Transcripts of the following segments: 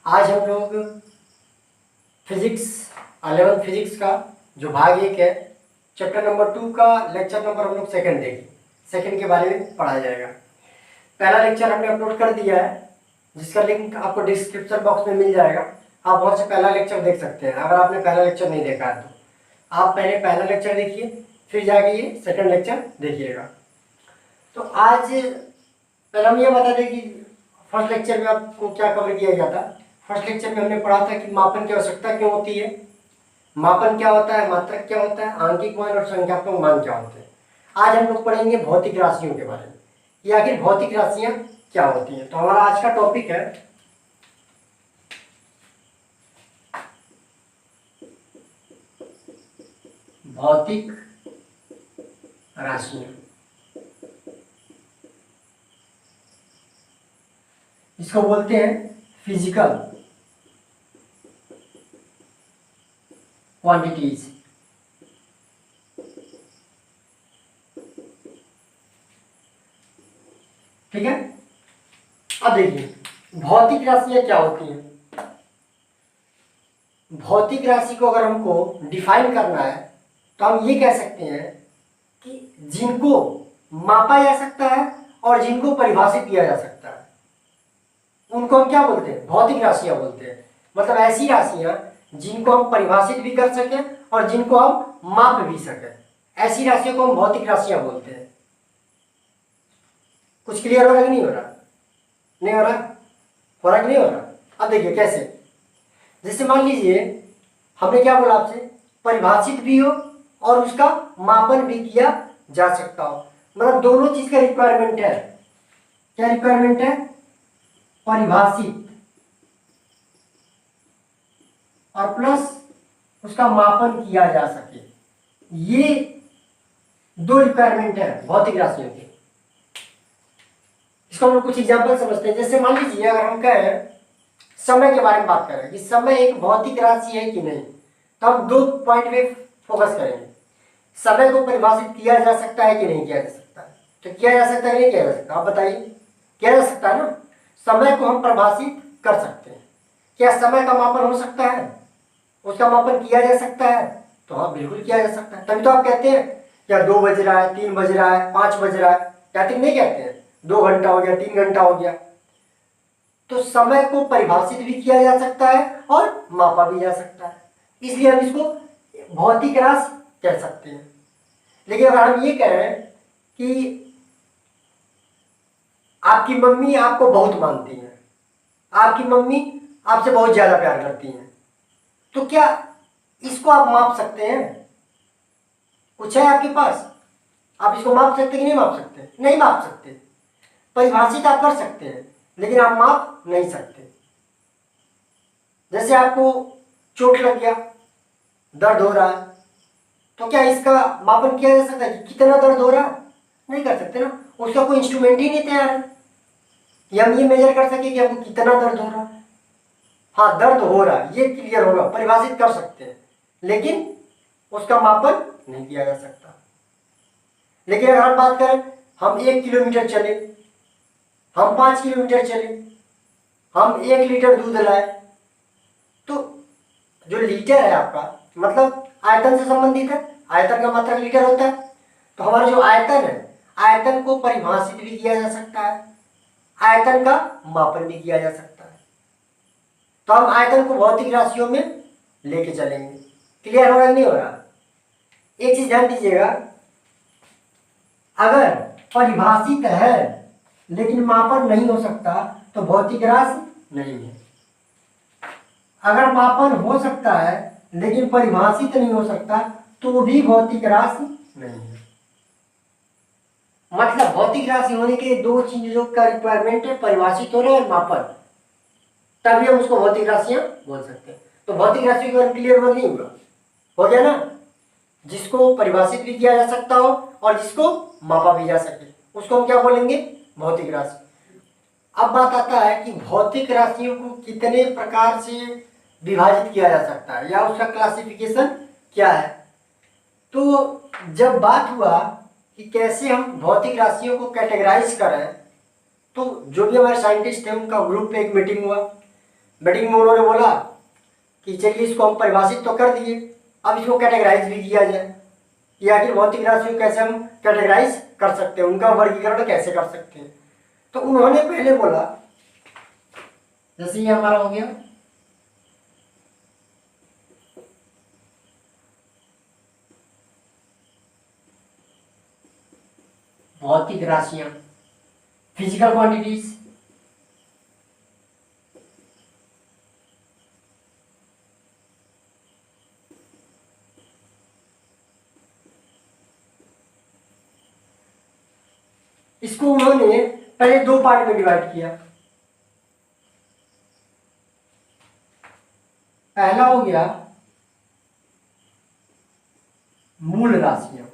आज हम लोग फिजिक्स 11th फिजिक्स का जो भाग 1 है चैप्टर नंबर 2 का लेक्चर नंबर हम लोग सेकंड देंगे। सेकंड के बारे में पढ़ाया जाएगा। पहला लेक्चर हमने अपलोड कर दिया है जिसका लिंक आपको डिस्क्रिप्शन बॉक्स में मिल जाएगा। आप वहाँ से पहला लेक्चर देख सकते हैं अगर आपने पहला लेक्चर नहीं देखा है तो। आप पहले पहला लेक्चर देखिए फिर जाके ये सेकंड लेक्चर देखिएगा। तो आज पहले हम ये बता दें कि फर्स्ट लेक्चर में आपको क्या कवर किया गया था। फर्स्ट लेक्चर में हमने पढ़ा था कि मापन की आवश्यकता क्यों होती है, मापन क्या होता है, मात्रक क्या होता है, आंकिक मान और संख्यात्मक मान क्या होते हैं। आज हम लोग पढ़ेंगे भौतिक राशियों के बारे में कि आखिर भौतिक राशियां क्या होती हैं। तो हमारा आज का टॉपिक है भौतिक राशियां। इसको बोलते हैं फिजिकल क्वांटिटीज। ठीक है। अब देखिए भौतिक राशियां क्या होती हैं। भौतिक राशि को अगर हमको डिफाइन करना है तो हम ये कह सकते हैं कि जिनको मापा जा सकता है और जिनको परिभाषित किया जा सकता है उनको हम क्या बोलते हैं, भौतिक राशियां बोलते हैं। मतलब ऐसी राशियां जिनको हम परिभाषित भी कर सकें और जिनको हम माप भी सकें, ऐसी राशियों को हम भौतिक राशियां बोलते हैं। कुछ क्लियर हो रहा है कि नहीं हो रहा? नहीं हो रहा? हो रहा कि नहीं हो रहा? अब देखिए कैसे। जैसे मान लीजिए हमने क्या बोला आपसे, परिभाषित भी हो और उसका मापन भी किया जा सकता हो। मतलब दोनों चीज का रिक्वायरमेंट है। क्या रिक्वायरमेंट है? परिभाषित और प्लस उसका मापन किया जा सके। ये दो रिक्वायरमेंट है भौतिक राशियों के। इसको हम लोग कुछ एग्जांपल समझते हैं। जैसे मान लीजिए अगर हम कहें समय के बारे में बात करें कि समय एक भौतिक राशि है कि नहीं, तो हम दो पॉइंट पे फोकस करेंगे। समय को परिभाषित किया जा सकता है कि नहीं किया जा सकता है। तो किया जा सकता है नहीं किया जा सकता, आप बताइए। किया जा सकता है ना। समय को हम परिभाषित कर सकते हैं। क्या समय का मापन हो सकता है, उसका मापन किया जा सकता है? तो हाँ बिल्कुल किया जा सकता है। तभी तो आप कहते हैं क्या 2 बज रहा है, 3 बज रहा है, 5 बज रहा है, कहते नहीं कहते हैं 2 घंटा हो गया, 3 घंटा हो गया। तो समय को परिभाषित भी किया जा सकता है और मापा भी जा सकता है, इसलिए हम इसको भौतिक राशि कह सकते हैं। लेकिन अगर हम ये कहें कि आपकी मम्मी आपको बहुत मानती है, आपकी मम्मी आपसे बहुत ज्यादा प्यार करती है, तो क्या इसको आप माप सकते हैं? कुछ है आपके पास, आप इसको माप सकते कि नहीं माप सकते? नहीं माप सकते। परिभाषित आप कर सकते हैं लेकिन आप माप नहीं सकते। जैसे आपको चोट लग गया, दर्द हो रहा है, तो क्या इसका मापन किया जा सकता है कि कितना दर्द हो रहा है? नहीं कर सकते ना। उसका कोई इंस्ट्रूमेंट ही नहीं तैयार है कि हम ये मेजर कर सके कि हमको कितना दर्द हो रहा है। हाँ दर्द हो रहा है ये क्लियर होगा, परिभाषित कर सकते हैं, लेकिन उसका मापन नहीं किया जा सकता। लेकिन अगर हम बात करें, हम 1 किलोमीटर चले, हम 5 किलोमीटर चले, हम 1 लीटर दूध लाए, तो जो लीटर है आपका मतलब आयतन से संबंधित है। आयतन का मात्रक लीटर होता है। तो हमारा जो आयतन है, आयतन को परिभाषित भी किया जा सकता है, आयतन का मापन भी किया जा सकता है। तो हम आयतन को भौतिक राशियों में लेके चलेंगे। क्लियर हो रहा है नहीं हो रहा? एक चीज ध्यान दीजिएगा, अगर परिभाषित है लेकिन मापन नहीं हो सकता तो भौतिक राशि नहीं है। अगर मापन हो सकता है लेकिन परिभाषित नहीं हो सकता तो भी भौतिक राशि नहीं है। मतलब भौतिक राशि होने के दो चीजों का रिक्वायरमेंट है, परिभाषित होना और मापन, तभी हम उसको भौतिक राशियां बोल सकते हैं। तो भौतिक राशि का क्लियर नहीं हुआ, हो गया ना। जिसको परिभाषित भी किया जा सकता हो और जिसको मापा भी जा सके उसको हम क्या बोलेंगे, भौतिक राशि। अब बात आता है कि भौतिक राशियों को कितने प्रकार से विभाजित किया जा सकता है या उसका क्लासिफिकेशन क्या है। तो जब बात हुआ कि कैसे हम भौतिक राशियों को कैटेगराइज करें, तो जो भी हमारे साइंटिस्ट थे उनका ग्रुप पे एक मीटिंग हुआ। बेटिंग में उन्होंने बोला कि चलिए इसको हम परिभाषित तो कर दिए, अब इसको कैटेगराइज भी किया जाए कि आखिर भौतिक राशियों को कैसे हम कैटेगराइज कर सकते हैं, उनका वर्गीकरण कैसे कर सकते हैं। तो उन्होंने पहले बोला, जैसे ये हमारा हो गया भौतिक राशियां, फिजिकल क्वांटिटीज, इसको उन्होंने पहले दो पार्ट में डिवाइड किया। पहला हो गया मूल राशियां,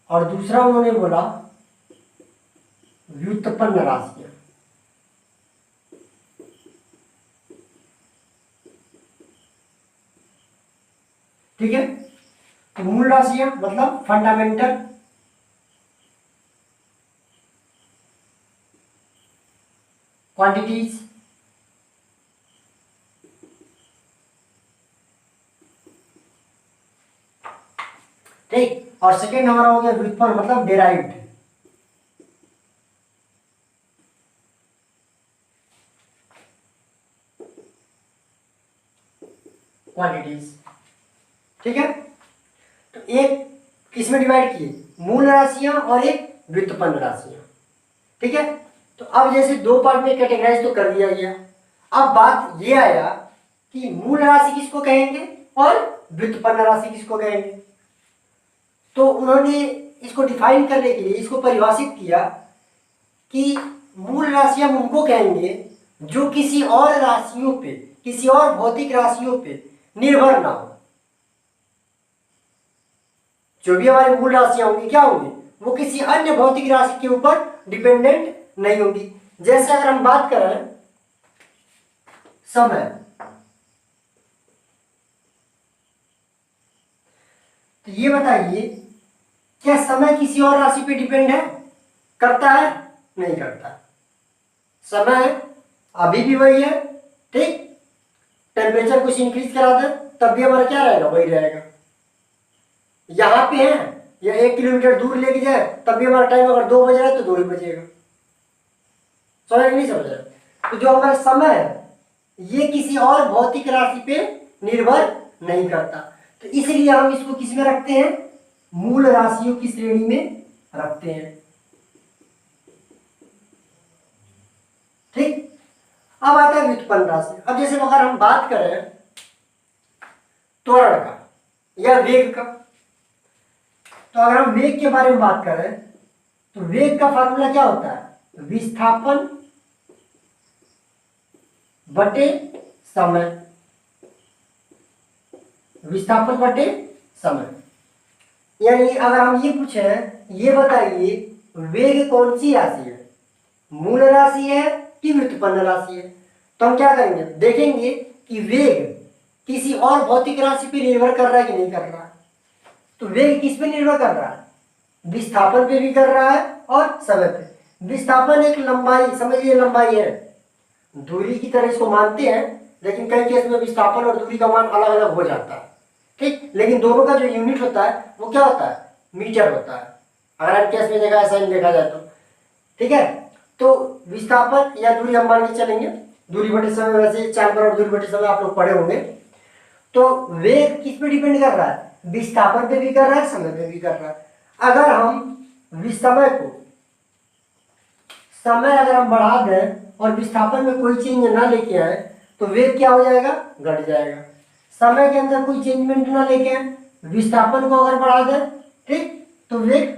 और दूसरा उन्होंने बोला व्युत्पन्न राशियां। ठीक है, तो मूल राशियां मतलब फंडामेंटल, क्वांटिटीज, ठीक, और सेकेंड हमारा हो गया व्युत्पन्न मतलब डेराइव्ड। क्वांटिटीज। ठीक है, तो एक किसमें डिवाइड किए, मूल राशियां और एक व्युत्पन्न राशियां। ठीक है, तो अब जैसे दो पार्ट में कैटेगराइज तो कर दिया गया, अब बात ये आया कि मूल राशि किसको कहेंगे और व्युत्पन्न राशि किसको कहेंगे। तो उन्होंने इसको डिफाइन करने के लिए इसको परिभाषित किया कि मूल राशियां हम उनको कहेंगे जो किसी और राशियों पे, किसी और भौतिक राशियों पे निर्भर ना हो। जो भी हमारी मूल राशियां होंगी क्या होंगी, वो किसी अन्य भौतिक राशि के ऊपर डिपेंडेंट नहीं होगी। जैसे अगर हम बात करें समय, तो ये बताइए क्या समय किसी और राशि पे डिपेंड है, करता है, नहीं करता। समय अभी भी वही है, ठीक, टेम्परेचर कुछ इंक्रीज करा दे तब भी हमारा क्या रहेगा, वही रहेगा। यहां पे है या 1 किलोमीटर दूर लेके जाए तब भी हमारा टाइम अगर 2 बज रहा है तो 2 ही बजेगा। समझ नहीं समझ रहे। तो जो हमारा समय है ये किसी और भौतिक राशि पे निर्भर नहीं करता, तो इसलिए हम इसको किस में रखते हैं, मूल राशियों की श्रेणी में रखते हैं। ठीक, अब आता है व्युत्पन्न राशि। अब जैसे अगर हम बात करें त्वरण का या वेग का, तो अगर हम वेग के बारे में बात करें तो वेग का फार्मूला क्या होता है, विस्थापन बटे समय, विस्थापन बटे समय। यानी अगर हम ये पूछे, ये बताइए वेग कौन सी राशि है, मूल राशि है कि व्युत्पन्न राशि है, तो हम क्या करेंगे, देखेंगे कि वेग किसी और भौतिक राशि पे निर्भर कर रहा है कि नहीं कर रहा है। तो वेग किस पे निर्भर कर रहा है, विस्थापन पे भी कर रहा है और समय पे। विस्थापन एक लंबाई, समझिए लंबाई है, दूरी की तरह इसको मानते हैं, लेकिन कई केस में विस्थापन और दूरी का मान अलग अलग हो जाता है। ठीक, लेकिन दोनों का जो यूनिट होता है वो क्या होता है, मीटर होता है, अगर हम केस में देखा, ऐसा देखा जाए तो। ठीक है, तो विस्थापन या दूरी हम मान के चलेंगे, दूरी बटे समय, वैसे 4 दूरी बटे समय आप लोग पढ़े होंगे। तो वेग किस पे डिपेंड कर रहा है, विस्थापन पे भी कर रहा है, समय पे भी कर रहा है। अगर हम समय को, समय अगर हम बढ़ा दें और विस्थापन में कोई चेंज ना लेके आए तो वेग क्या हो जाएगा, घट जाएगा। समय के अंदर कोई चेंजमेंट ना लेके आए, विस्थापन को अगर बढ़ा दें, ठीक, तो वेग,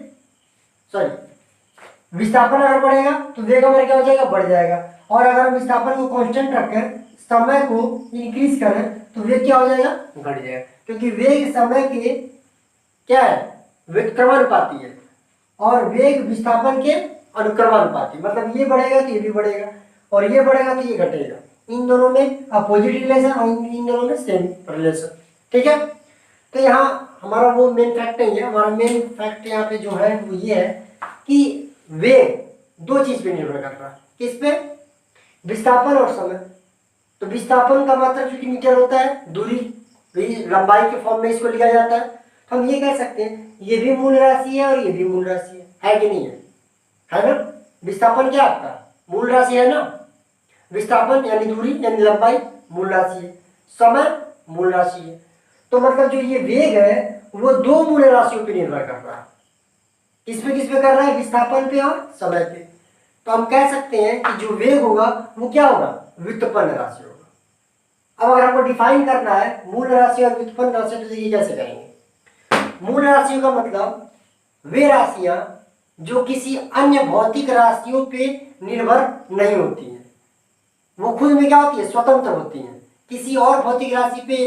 विस्थापन अगर बढ़ेगा तो वेग हमारा क्या हो जाएगा, बढ़ जाएगा। और अगर हम विस्थापन को कांस्टेंट रखें, समय को इंक्रीज करें, तो वेग क्या हो जाएगा, घट जाएगा। क्योंकि वेग समय के क्या है, व्युत्क्रमानुपाती है और वेग विस्थापन के अनुक्रमानुपाती, मतलब ये बढ़ेगा तो ये भी बढ़ेगा और ये बढ़ेगा तो ये घटेगा। इन दोनों में अपोजिट रिलेशन और इन दोनों में सेम रिलेशन। ठीक है, तो यहाँ हमारा वो मेन फैक्ट नहीं है, हमारा मेन फैक्ट यहाँ पे जो है वो ये है कि वेग दो चीज पे निर्भर कर रहा है। किस पे? विस्थापन और समय। तो विस्थापन का मतलब क्योंकि मीटर होता है, दूरी लंबाई के फॉर्म में इसको लिया जाता है, तो हम ये कह सकते हैं ये भी मूल राशि है और ये भी मूल राशि है कि नहीं है ना? विस्थापन क्या आपका मूल राशि है ना, विस्थापन यानी दूरी यानी लंबाई मूल राशि है, समय मूल राशि है। तो मतलब जो ये वेग है वो दो मूल राशियों पर निर्भर कर रहा है। किस पे कर रहा है? विस्थापन पे और समय पे। तो हम कह सकते हैं कि जो वेग होगा वो क्या होगा? व्युत्पन्न राशि होगा। अब अगर हमको डिफाइन करना है मूल राशि और व्युत्पन्न राशि, तो ये कैसे करेंगे? मूल राशियों का मतलब वे राशियां जो किसी अन्य भौतिक राशियों पे निर्भर नहीं होती हैं, वो खुद में क्या होती है? स्वतंत्र होती हैं, किसी और भौतिक राशि पे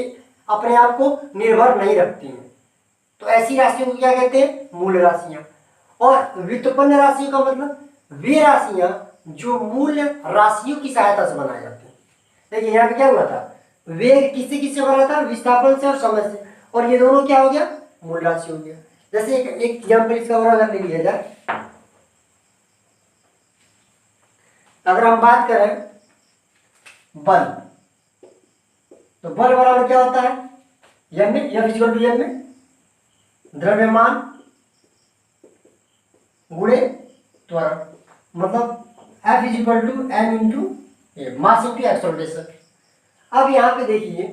अपने आप को निर्भर नहीं रखती हैं। तो ऐसी राशियों को क्या कहते हैं? मूल राशियां। और व्युत्पन्न राशियों का मतलब वे राशियां जो मूल राशियों की सहायता से बनाई जाती हैं। देखिए यहाँ पे क्या हुआ था? वेग किससे किससे बना था? विस्थापन से और समय से, और ये दोनों क्या हो गया? मूल राशि हो गया। जैसे एक एग्जाम्पल इसका और अगर ले लिया जाए, अगर हम बात करें बल, तो बल बराबर क्या होता है? यम में, यम इक्वल टू यम में द्रव्यमान गुणे त्वरण, मतलब F is equal to m into a, mass into acceleration. अब यहाँ पे देखिए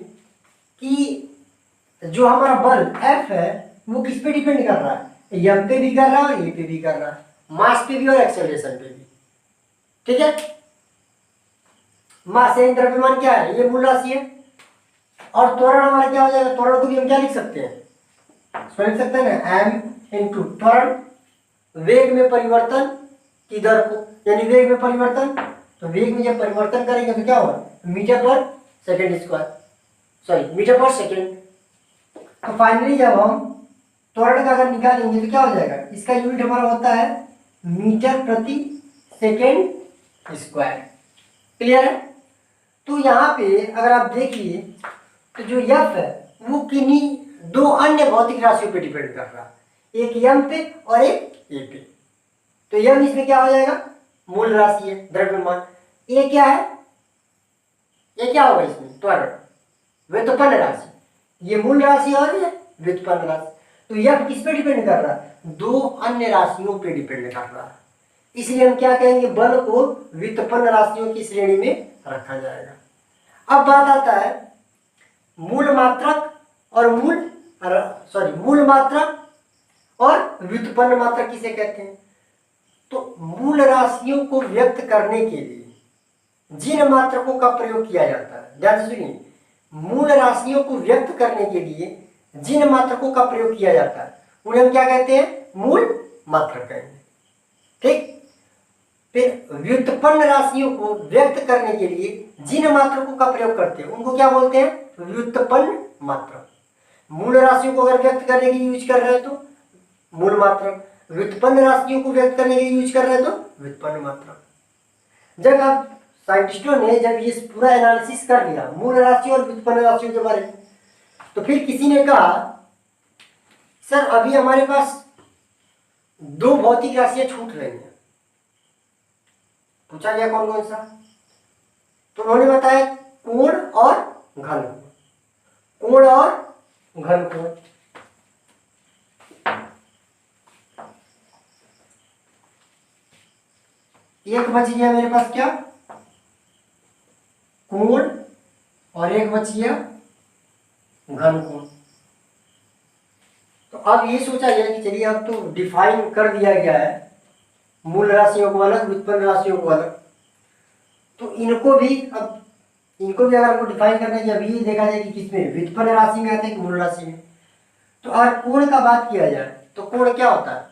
कि जो हमारा बल F है वो किस पे डिपेंड कर रहा है? यम पे भी कर रहा है और ए पे भी कर रहा है, मास पे भी और एक्सेलरेशन पे भी। ठीक है, मास यानी द्रव्यमान क्या है? ये मूल राशि है। और त्वरण हमारा क्या हो जाएगा? त्वरण को भी हम क्या लिख सकते हैं? इसको लिख सकते हैं ना, एम इंटू त्वरण, वेग में परिवर्तन की दर को, यानी वेग में परिवर्तन। तो वेग में जब परिवर्तन करेंगे तो क्या होगा? मीटर पर सेकेंड स्क्वायर, सॉरी मीटर पर सेकेंड। तो फाइनली जब हम त्वरण का अगर निकालेंगे तो क्या हो जाएगा? इसका यूनिट हमारा होता है मीटर प्रति सेकेंड स्क्वायर। क्लियर है? तो यहाँ पे अगर आप देखिए तो जो F है वो किन्हीं दो अन्य भौतिक राशियों पे डिपेंड कर रहा है, एक यम पे और एक ए पे। तो यम इसमें क्या हो जाएगा? मूल राशि है, द्रव्यमान। ए क्या है? ये क्या होगा इसमें? त्वरण, व्युत्पन्न राशि। ये मूल राशि और ये व्युत्पन्न राशि। तो यह किस पे डिपेंड कर रहा है? दो अन्य राशियों पे डिपेंड कर रहा है। इसलिए हम क्या कहेंगे? बल को व्युत्पन्न राशियों की श्रेणी में रखा जाएगा। अब बात आता है मूल मात्रक और मूल मात्रक और व्युत्पन्न मात्रक किसे कहते हैं? तो मूल राशियों को व्यक्त करने के लिए जिन मात्रकों का प्रयोग किया जाता है, ध्यान से सुनिए, मूल राशियों को व्यक्त करने के लिए जिन मात्रकों का प्रयोग किया जाता है उन्हें हम क्या कहते हैं? मूल मात्रक कहेंगे। ठीक, फिर व्युत्पन्न राशियों को व्यक्त करने के लिए जिन मात्रकों का प्रयोग करते हैं उनको क्या बोलते हैं? व्युत्पन्न मात्रक। मूल राशियों को अगर व्यक्त करने के लिए यूज कर रहे हैं तो मूल मात्रक, व्युत्पन्न राशियों को व्यक्त करने के लिए यूज कर रहे हैं तो व्युत्पन्न मात्रक। जब आप साइंटिस्टों ने जब ये पूरा एनालिसिस कर लिया मूल राशि और व्युत्पन्न राशियों के बारे में, तो फिर किसी ने कहा सर अभी हमारे पास दो भौतिक राशियां छूट रही हैं। पूछा गया कौन कौन सा? तो उन्होंने बताया कोण और घन कोण, कोण और घन कोण। एक बच गया मेरे पास क्या? कोण, और एक बच गया घन कोण। तो अब ये सोचा गया कि चलिए अब तो डिफाइन कर दिया गया है मूल राशियों को अलग, व्युत्पन्न राशियों को अलग, तो इनको भी अगर हमको डिफाइन करना है कि अभी देखा जाए कि किसमें व्युत्पन्न राशि में आता है कि मूल राशि में। तो अगर कोण का बात किया जाए तो कोण क्या होता है?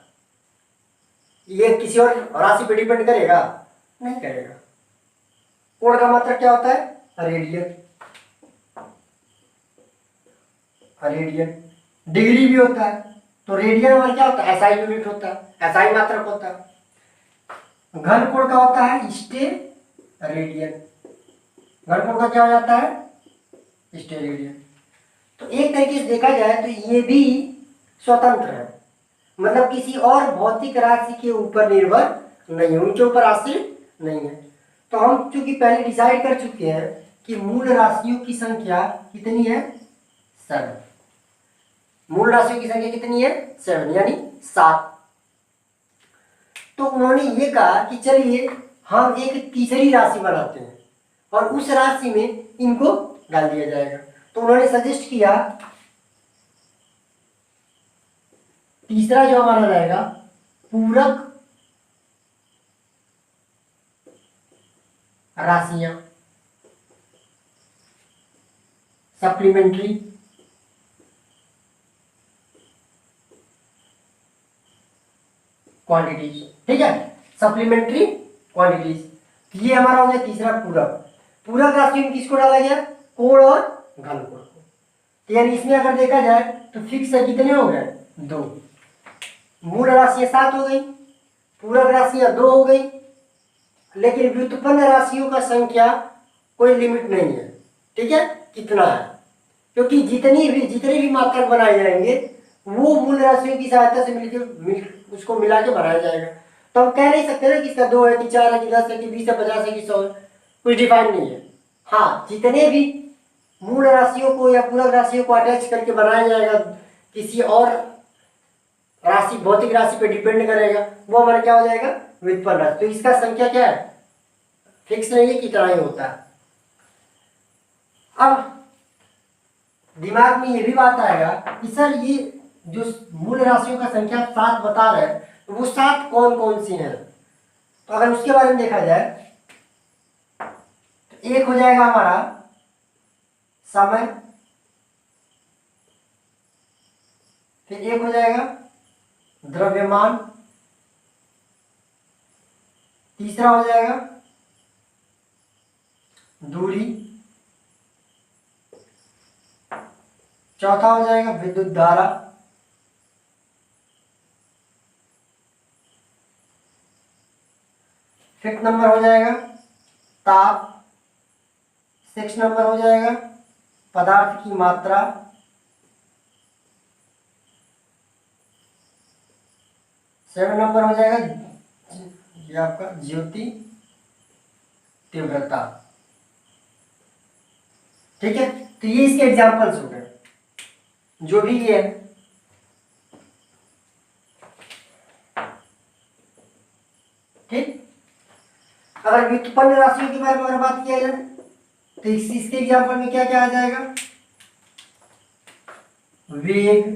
ये किसी और राशि पे डिपेंड करेगा? नहीं करेगा। कोण का मतलब क्या होता है? रेडियन। रेडियन डिग्री भी होता है, तो रेडियन हमारा क्या होता है? एसआई यूनिट होता है, एसआई मात्रक होता है। घन कोण का होता है स्टेरेडियन। घन कोण का क्या हो जाता है? स्टेरेडियन। तो एक तरीके से देखा जाए तो ये भी स्वतंत्र है, मतलब किसी और भौतिक राशि के ऊपर निर्भर नहीं है, उनके ऊपर आश्रित नहीं है। तो हम चूंकि पहले डिसाइड कर चुके हैं कि मूल राशियों की संख्या कितनी है, 7। मूल राशियों की संख्या कितनी है, 7 यानी 7। तो उन्होंने ये कहा कि चलिए हम एक तीसरी राशि बनाते हैं और उस राशि में इनको डाल दिया जाएगा। तो उन्होंने सजेस्ट किया तीसरा जो हमारा रहेगा पूरक राशियां, सप्लीमेंट्री क्वांटिटीज। ठीक है, सप्लीमेंट्री क्वांटिटीज, ये हमारा हो गया तीसरा पूरक। पूरक राशि में किसको डाला गया, कोण और घनकोण को। तो यानी इसमें अगर देखा जाए तो फिक्स है कितने हो गए, 2। मूल राशियां 7 हो गई, पूरक राशियां 2 हो गई, लेकिन व्युत्पन्न राशियों का संख्या कोई लिमिट नहीं है। ठीक है, कितना है, क्योंकि जितने भी मात्रक बनाए जाएंगे वो मूल राशियों की सहायता से उसको मिला के बनाया जाएगा। तो हम कह नहीं सकते ना कि इसका 2 है कि 4 है कि 10 है कि 20 है 50 है कि 100 है, कुछ डिफाइन नहीं है। हाँ, जितने भी मूल राशियों को या पूरक राशियों को अटैच करके बनाया जाएगा किसी और राशि, भौतिक राशि पे डिपेंड करेगा, वो हमारा क्या हो जाएगा, व्युत्पन्न राशि। तो इसका संख्या क्या है, फिक्स नहीं है, कितना ही होता है। अब दिमाग में ये भी बात आएगा कि सर ये जो मूल राशियों का संख्या 7 बता रहे हैं, तो वो 7 कौन कौन सी हैं। तो अगर उसके बारे में देखा जाए तो एक हो जाएगा हमारा समय, फिर एक हो जाएगा द्रव्यमान, तीसरा हो जाएगा दूरी, चौथा हो जाएगा विद्युत धारा, फिफ्थ नंबर हो जाएगा ताप, सिक्स नंबर हो जाएगा पदार्थ की मात्रा, सेवन नंबर हो जाएगा ये आपका ज्योति तीव्रता। ठीक है, तो ये इसके एग्जांपल्स हो गए, जो भी ये है। ठीक, अगर व्युत्पन्न राशियों के बारे में अगर बात किया जाए तो इसके एग्जांपल में क्या क्या आ जाएगा, वेग,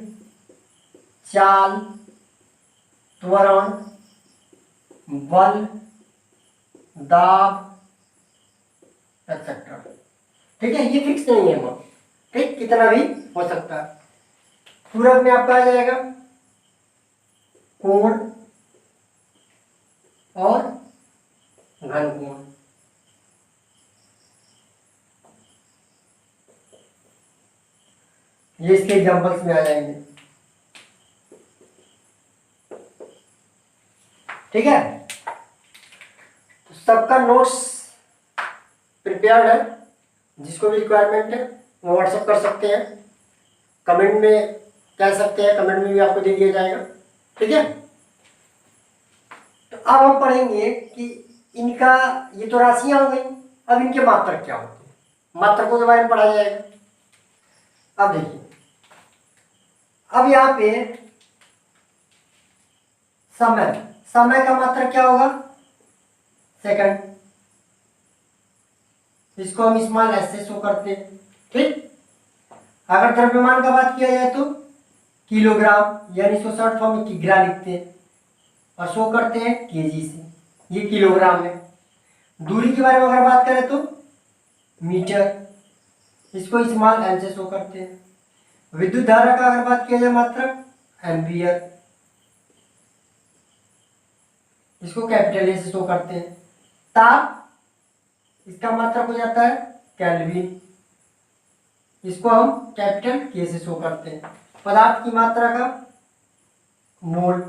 चाल, त्वरण, बल, दाब एक्सेट्रा। ठीक है, ये फिक्स नहीं है वो, ठीक, कितना भी हो सकता है। पूरक में आपका आ जाएगा कोण और घनकोण। ये इसके एग्जांपल्स में आ जाएंगे। ठीक है, तो सबका नोट्स प्रिपेयर्ड है, जिसको भी रिक्वायरमेंट है वो व्हाट्सएप कर सकते हैं, कमेंट में कह सकते हैं, कमेंट में भी आपको दे दिया जाएगा। ठीक है, तो अब हम पढ़ेंगे कि इनका, ये तो राशियां हो गई, अब इनके मात्रक क्या होते हैं, मात्रकों के बारे में पढ़ा जाएगा। अब देखिए, अब यहाँ पे समय का मात्रक क्या होगा, सेकंड, इसको हम स्मॉल एस से शो करते हैं। ठीक, अगर द्रव्यमान का बात किया जाए तो किलोग्राम, यानी इसको शॉर्ट फॉर्म में किग्रा लिखते हैं और शो करते हैं केजी से, ये किलोग्राम में। दूरी के बारे में अगर बात करें तो मीटर, इसको स्मॉल एम से शो करते हैं। विद्युत धारा का अगर बात किया जाए मात्रक एम्पियर, इसको कैपिटल ए से शो करते हैं। ताप, इसका मात्रक हो जाता है केल्विन, इसको हम कैपिटल के से शो करते हैं। पदार्थ की मात्रा का मोल,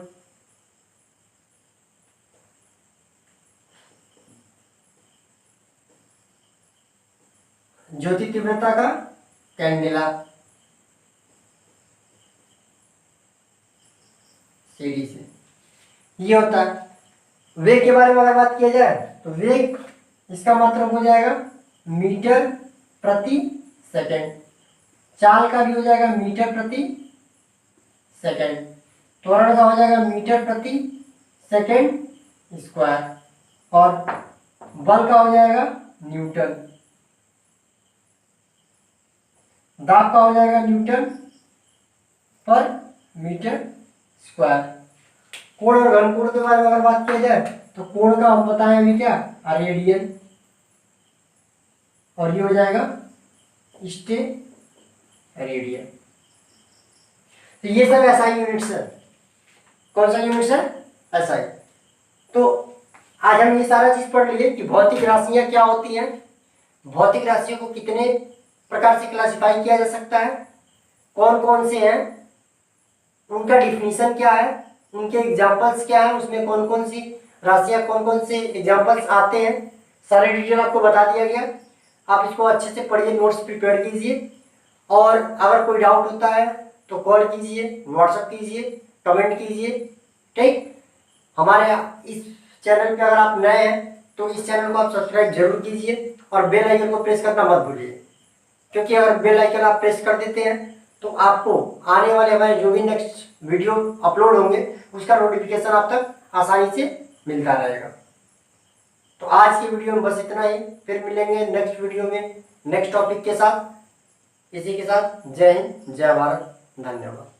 ज्योति तीव्रता का कैंडेला, सीडी से, ये होता है। वेग के बारे में अगर बात किया जाए तो वेग इसका मतलब हो जाएगा मीटर प्रति सेकंड, चाल का भी हो जाएगा मीटर प्रति सेकंड, त्वरण का हो जाएगा मीटर प्रति सेकंड स्क्वायर, और बल का हो जाएगा न्यूटन, दाब का हो जाएगा न्यूटन पर मीटर स्क्वायर। कोण और घनकोण के बारे में अगर बात किया जाए तो कोण का हम बताएं अभी क्या, रेडियन, और ये हो जाएगा स्टे रेडियन। तो ये सब एसआई यूनिट्स है। कौन सा यूनिट्स है? एसआई। तो आज हम ये सारा चीज पढ़ लिए कि भौतिक राशियां क्या होती हैं, भौतिक राशियों को कितने प्रकार से क्लासिफाई किया जा सकता है, कौन कौन से हैं, उनका डिफिनीशन क्या है, उनके एग्जांपल्स क्या है, उसमें कौन कौन सी राशियां, कौन कौन से एग्जांपल्स आते हैं, सारे डिटेल आपको बता दिया गया। आप इसको अच्छे से पढ़िए, नोट्स प्रिपेयर कीजिए, और अगर कोई डाउट होता है तो कॉल कीजिए, व्हाट्सएप कीजिए, कमेंट कीजिए। ठीक, हमारे इस चैनल पे अगर आप नए हैं तो इस चैनल को आप सब्सक्राइब जरूर कीजिए और बेल आइकन को प्रेस करना मत भूलिए, क्योंकि अगर बेल आइकन आप प्रेस कर देते हैं तो आपको आने वाले हमारे जो भी नेक्स्ट वीडियो अपलोड होंगे उसका नोटिफिकेशन आप तक आसानी से मिलता रहेगा। तो आज की वीडियो में बस इतना ही, फिर मिलेंगे नेक्स्ट वीडियो में नेक्स्ट टॉपिक के साथ। इसी के साथ जय हिंद, जय भारत, धन्यवाद।